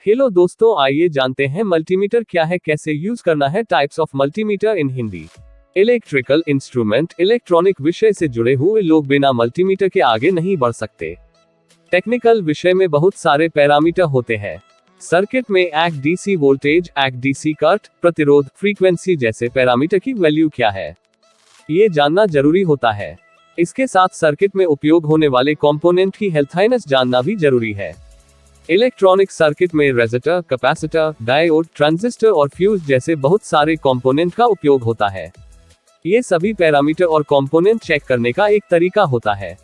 Hello दोस्तों, आइए जानते हैं मल्टीमीटर क्या है, कैसे यूज करना है। Types of multimeter in Hindi. Electrical instrument, electronic विषय से जुड़े हुए लोग बिना मल्टीमीटर के आगे नहीं बढ़ सकते। टेक्निकल विषय में बहुत सारे पैरामीटर होते हैं। सर्किट में एक डीसी वोल्टेज, एक डीसी करंट, प्रतिरोध, फ्रीक्वेंसी जैसे पैरामीटर की वैल्यू क्या है, ये जानना जरूरी होता है। इसके साथ सर्किट में उपयोग होने वाले कंपोनेंट की हेल्थाइनेस जानना भी जरूरी है। इलेक्ट्रॉनिक सर्किट में रेजिस्टर, कैपेसिटर, डायोड, ट्रांजिस्टर और फ्यूज जैसे बहुत सारे कंपोनेंट का उपयोग होता है। ये सभी पैरामीटर और कंपोनेंट चेक करने का एक तरीका होता है।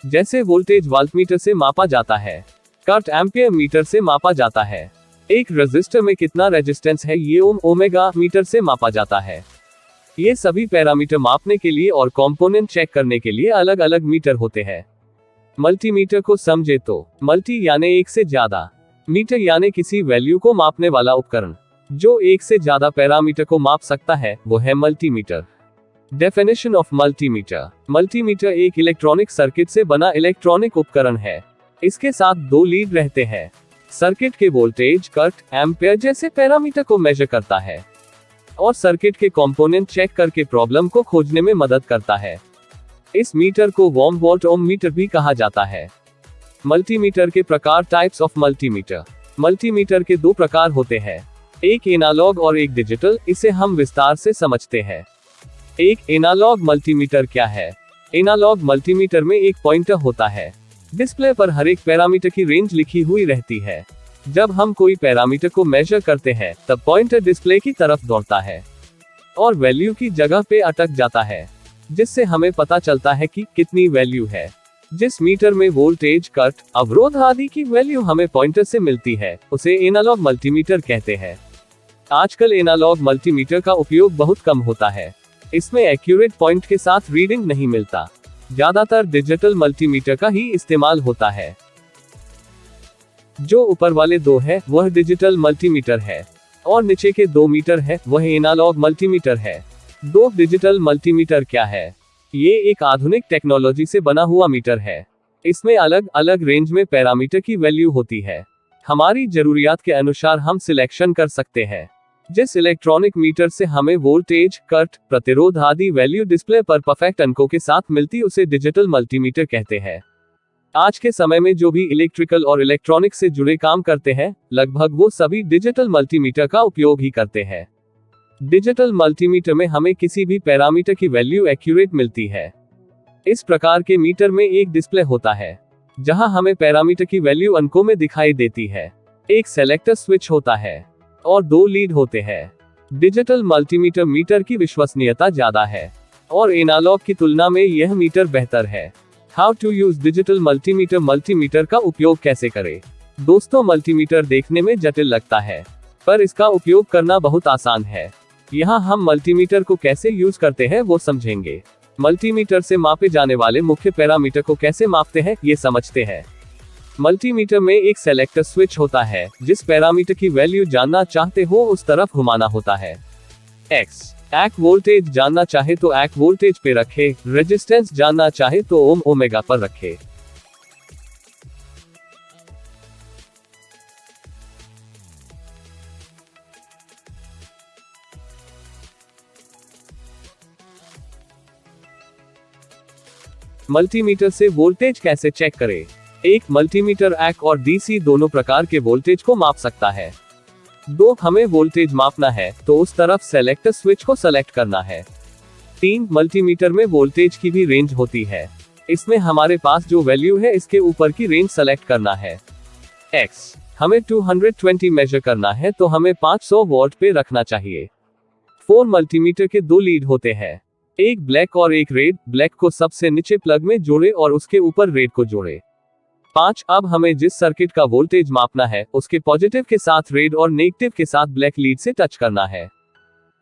जैसे वोल्टेज वोल्टमीटर से मापा जाता है, करंट एम्पियर मीटर से मापा जाता है, एक रेजिस्टर में कितना रेजिस्टेंस है ये ओमेगा मीटर से मापा जाता है। ये सभी पैरामीटर मापने के लिए और कंपोनेंट चेक करने के लिए अलग अलग मीटर होते हैं। मल्टीमीटर को समझे तो मल्टी यानी एक से ज्यादा, मीटर यानी किसी वैल्यू को मापने वाला उपकरण जो एक से ज्यादा पैरामीटर को माप सकता है, वो है multimeter. Definition of multimeter. Multimeter एक इलेक्ट्रॉनिक सर्किट से बना इलेक्ट्रॉनिक उपकरण है। इसके साथ दो लीड रहते हैं। सर्किट के वोल्टेज, करंट, एम्पियर जैसे पैरामीटर को मेजर करता है और सर्किट के कंपोनेंट चेक करके प्रॉब्लम को खोजने में मदद करता है। इस मीटर को वॉम वोल्ट ओम मीटर भी कहा जाता है। मल्टीमीटर के प्रकार। Types of multimeter. मल्टीमीटर के दो प्रकार होते हैं, एक एनालॉग और एक डिजिटल। इसे हम विस्तार से समझते हैं। एक एनालॉग मल्टीमीटर क्या है? एनालॉग मल्टीमीटर में एक पॉइंटर होता है। डिस्प्ले पर हर एक पैरामीटर की रेंज लिखी हुई रहती है। जब हम कोई पैरामीटर को मेजर करते हैं तब पॉइंटर डिस्प्ले की तरफ दौड़ता है और वैल्यू की जगह पे अटक जाता है, जिससे हमें पता चलता है कि कितनी वैल्यू है। जिस मीटर में वोल्टेज, करंट, अवरोध आदि की वैल्यू हमें पॉइंटर से मिलती है, उसे एनालॉग मल्टीमीटर कहते हैं। आजकल एनालॉग मल्टीमीटर का उपयोग बहुत कम होता है। इसमें एक्यूरेट पॉइंट के साथ रीडिंग नहीं मिलता। ज्यादातर डिजिटल मल्टीमीटर का ही इस्तेमाल होता है। जो ऊपर वाले दो है वह डिजिटल मल्टीमीटर है और नीचे के 2 मीटर है वह एनालॉग मल्टीमीटर है। दो डिजिटल मल्टीमीटर क्या है? ये एक आधुनिक टेक्नोलॉजी से बना हुआ मीटर है। इसमें अलग अलग रेंज में पैरामीटर की वैल्यू होती है। हमारी जरूरियात के अनुसार हम सिलेक्शन कर सकते हैं। जिस इलेक्ट्रॉनिक मीटर से हमें वोल्टेज, करंट, प्रतिरोध आदि वैल्यू डिस्प्ले पर परफेक्ट अंकों के साथ मिलती उसे डिजिटल मल्टीमीटर कहते हैं। आज के समय में जो भी इलेक्ट्रिकल और इलेक्ट्रॉनिक से जुड़े काम करते हैं, लगभग वो सभी डिजिटल मल्टीमीटर का उपयोग ही करते हैं। डिजिटल मल्टीमीटर में हमें किसी भी पैरामीटर की वैल्यू एक्यूरेट मिलती है। इस प्रकार के मीटर में एक डिस्प्ले होता है जहां हमें पैरामीटर की वैल्यू अंकों में दिखाई देती है। एक सेलेक्टर स्विच होता है और 2 लीड होते हैं। डिजिटल मल्टीमीटर मीटर की विश्वसनीयता ज्यादा है और एनालॉग की तुलना में यह मीटर बेहतर है। How to use digital multimeter. Multimeter का उपयोग कैसे करें? दोस्तों, मल्टीमीटर देखने में जटिल लगता है पर इसका उपयोग करना बहुत आसान है। यहाँ हम मल्टीमीटर को कैसे यूज करते हैं वो समझेंगे। मल्टीमीटर से मापे जाने वाले मुख्य पैरामीटर को कैसे मापते हैं ये समझते हैं। मल्टीमीटर में एक सेलेक्टर स्विच होता है। जिस पैरामीटर की वैल्यू जानना चाहते हो उस तरफ घुमाना होता है। एक्स एक वोल्टेज जानना चाहे तो एक वोल्टेज पे रखे, रेजिस्टेंस जानना चाहे तो ओम ओमेगा पर रखे। मल्टीमीटर से वोल्टेज कैसे चेक करें? एक मल्टीमीटर एक और डीसी दोनों प्रकार के वोल्टेज को माप सकता है। 2 हमें वोल्टेज मापना है तो उस तरफ सेलेक्टर स्विच को सेलेक्ट करना है। 3 मल्टीमीटर में वोल्टेज की भी रेंज होती है। इसमें हमारे पास जो वैल्यू है इसके ऊपर की रेंज सेलेक्ट करना है। एक्स हमें 220 मेजर करना है तो हमें 500 वोल्ट पे रखना चाहिए। 4 मल्टीमीटर के 2 लीड होते हैं, एक ब्लैक और एक रेड। ब्लैक को सबसे नीचे प्लग में जोड़े और उसके ऊपर रेड को जोड़े। 5 अब हमें जिस सर्किट का वोल्टेज मापना है उसके पॉजिटिव के साथ रेड और नेगेटिव के साथ ब्लैक लीड से टच करना है।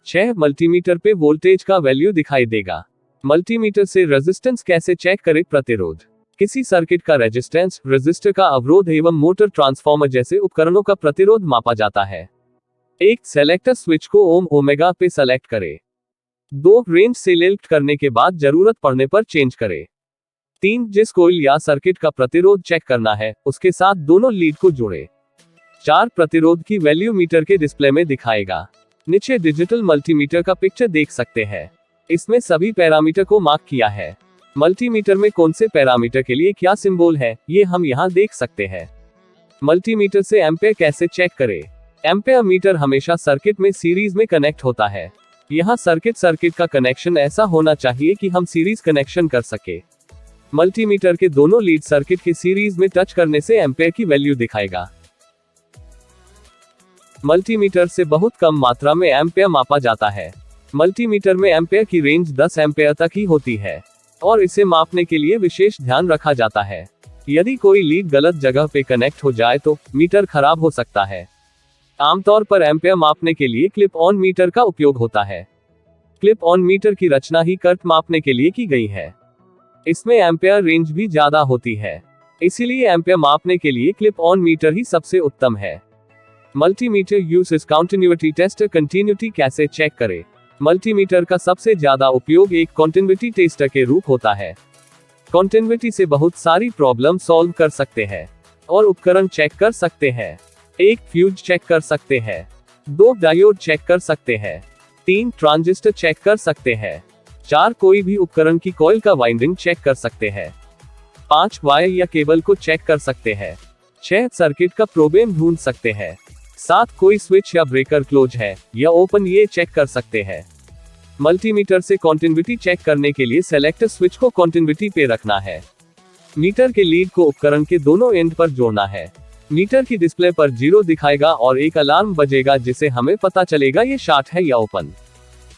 6 मल्टीमीटर पे वोल्टेज का वैल्यू दिखाई देगा। मल्टीमीटर से रेजिस्टेंस कैसे चेक करें? प्रतिरोध। किसी सर्किट का रेजिस्टेंस, रेजिस्टर का अवरोध एवं मोटर, ट्रांसफार्मर जैसे उपकरणों का प्रतिरोध मापा जाता है। एक सेलेक्टर स्विच को ओम ओमेगा पे सेलेक्ट करें। 2 रेंज सेलेक्ट करने के बाद जरूरत पड़ने पर चेंज करें। 3 जिस कोइल या सर्किट का प्रतिरोध चेक करना है उसके साथ दोनों लीड को जोड़े। 4 प्रतिरोध की वैल्यू मीटर के डिस्प्ले में दिखाएगा। नीचे डिजिटल मल्टीमीटर का पिक्चर देख सकते हैं। इसमें सभी पैरामीटर को मार्क किया है। मल्टीमीटर में कौन से पैरामीटर के लिए क्या सिंबल है, ये हम यहाँ देख सकते हैं। मल्टीमीटर से एम्पेयर कैसे चेक करें? एम्पेयर मीटर हमेशा सर्किट में सीरीज में कनेक्ट होता है। यहाँ सर्किट का कनेक्शन ऐसा होना चाहिए कि हम सीरीज कनेक्शन कर सके। मल्टीमीटर के दोनों लीड सर्किट के सीरीज में टच करने से एम्पेयर की वैल्यू दिखाएगा। मल्टीमीटर से बहुत कम मात्रा में एम्पेयर मापा जाता है। मल्टीमीटर में एम्पेयर की रेंज 10 एम्पेयर तक ही होती है और इसे मापने के लिए विशेष ध्यान रखा जाता है। यदि कोई लीड गलत जगह पे कनेक्ट हो जाए तो मीटर खराब हो सकता है। आमतौर पर एम्पेयर मापने के लिए क्लिप ऑन मीटर का उपयोग होता है। क्लिप ऑन मीटर की रचना ही करंट मापने के लिए की गई है। इसमें एम्पेयर रेंज भी ज्यादा होती है, इसीलिए एम्पेयर मापने के लिए क्लिप ऑन मीटर ही सबसे उत्तम है। Multimeter uses continuity tester. Continuity कैसे चेक करें? मल्टीमीटर का सबसे ज्यादा उपयोग एक कंटिन्यूटी टेस्टर के रूप होता है। कंटिन्यूटी से बहुत सारी प्रॉब्लम सॉल्व कर सकते हैं और उपकरण चेक कर सकते हैं। 1 फ्यूज चेक कर सकते हैं, 2 डायोड चेक कर सकते हैं, 3 ट्रांजिस्टर चेक कर सकते हैं, 4 कोई भी उपकरण की कॉइल का वाइंडिंग चेक कर सकते हैं, 5 वायर या केबल को चेक कर सकते हैं, 6 सर्किट का प्रॉब्लम ढूंढ सकते हैं, 7 कोई स्विच या ब्रेकर क्लोज है या ओपन ये चेक कर सकते हैं। मल्टीमीटर से कंटिन्यूटी चेक करने के लिए सेलेक्टर स्विच को कंटिन्यूटी पे रखना है। मीटर के लीड को उपकरण के दोनों एंड पर जोड़ना है। मीटर की डिस्प्ले पर 0 दिखाएगा और एक अलार्म बजेगा जिससे हमें पता चलेगा ये शॉर्ट है या ओपन।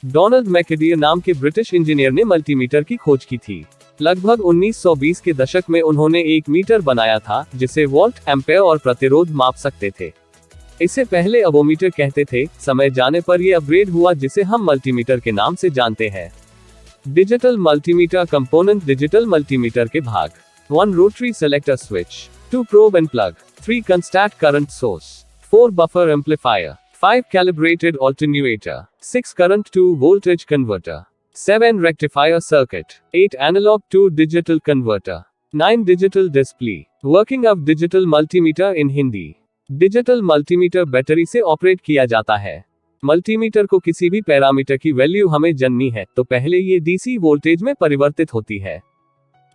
डोनाल्ड मैकडियर नाम के ब्रिटिश इंजीनियर ने मल्टीमीटर की खोज की थी। लगभग 1920 के दशक में उन्होंने एक मीटर बनाया था जिसे वोल्ट, एम्पेयर और प्रतिरोध माप सकते थे। इसे पहले ओमोमीटर कहते थे। समय जाने पर यह अपग्रेड हुआ जिसे हम मल्टीमीटर के नाम से जानते हैं। Digital multimeter component. Digital multimeter के भाग: 1 rotary selector switch, 2 probe and plug, 3 constant current source, 4 buffer amplifier, 5 calibrated alternator, 6 current to voltage converter, 7 rectifier circuit, 8 analog to digital converter, 9 digital display. Working of digital multimeter in Hindi. Digital multimeter battery से operate किया जाता है। Multimeter को किसी भी parameter की value हमें जाननी है तो पहले ये डीसी वोल्टेज में परिवर्तित होती है।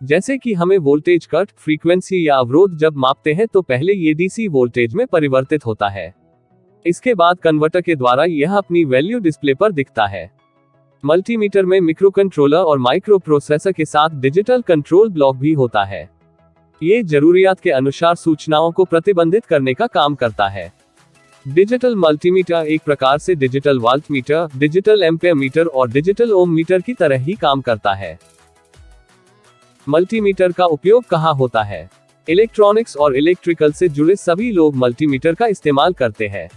जैसे कि हमें वोल्टेज कट, फ्रीक्वेंसी या अवरोध जब मापते हैं तो पहले ये डीसी वोल्टेज में परिवर्तित होता है। इसके बाद कन्वर्टर के द्वारा यह अपनी वैल्यू डिस्प्ले पर दिखता है। मल्टीमीटर में मिक्रो कंट्रोलर और माइक्रो प्रोसेसर के साथ डिजिटल कंट्रोल ब्लॉक भी होता है। ये जरूरियात के अनुसार सूचनाओं को प्रतिबंधित करने का काम करता है। डिजिटल मल्टीमीटर एक प्रकार से digital volt meter, digital ampere metre और डिजिटल ओम मीटर की तरह ही काम करता है। मल्टीमीटर का उपयोग कहाँ होता है? इलेक्ट्रॉनिक्स और इलेक्ट्रिकल से जुड़े सभी लोग मल्टीमीटर का इस्तेमाल करते हैं।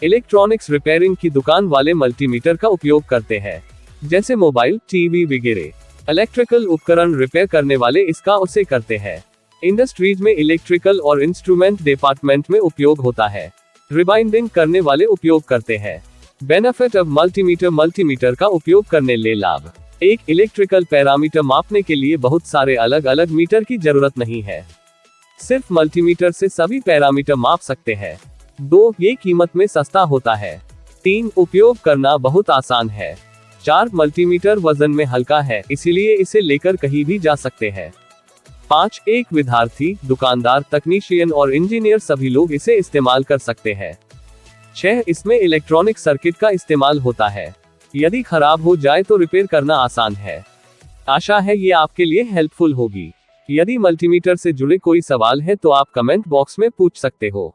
इलेक्ट्रॉनिक्स रिपेयरिंग की दुकान वाले मल्टीमीटर का उपयोग करते हैं, जैसे मोबाइल, टीवी वगैरह। इलेक्ट्रिकल उपकरण रिपेयर करने वाले इसका उसे करते हैं। इंडस्ट्रीज में इलेक्ट्रिकल और इंस्ट्रूमेंट डिपार्टमेंट में उपयोग होता है। रिबाइंडिंग करने वाले उपयोग करते हैं। Benefit of multimeter. मल्टीमीटर का उपयोग करने ले लाभ: 1 इलेक्ट्रिकल पैरामीटर मापने के लिए बहुत सारे अलग अलग मीटर की जरूरत नहीं है, सिर्फ मल्टीमीटर से सभी पैरामीटर माप सकते हैं। 2 ये कीमत में सस्ता होता है। 3 उपयोग करना बहुत आसान है। 4 मल्टीमीटर वजन में हल्का है, इसीलिए इसे लेकर कहीं भी जा सकते हैं। 5 एक विद्यार्थी, दुकानदार, तकनीशियन और इंजीनियर सभी लोग इसे इस्तेमाल कर सकते हैं। 6 इसमें इलेक्ट्रॉनिक सर्किट का इस्तेमाल होता है। यदि खराब हो जाए तो रिपेयर करना आसान है। आशा है ये आपके लिए हेल्पफुल होगी। यदि मल्टीमीटर से जुड़े कोई सवाल है तो आप कमेंट बॉक्स में पूछ सकते हो।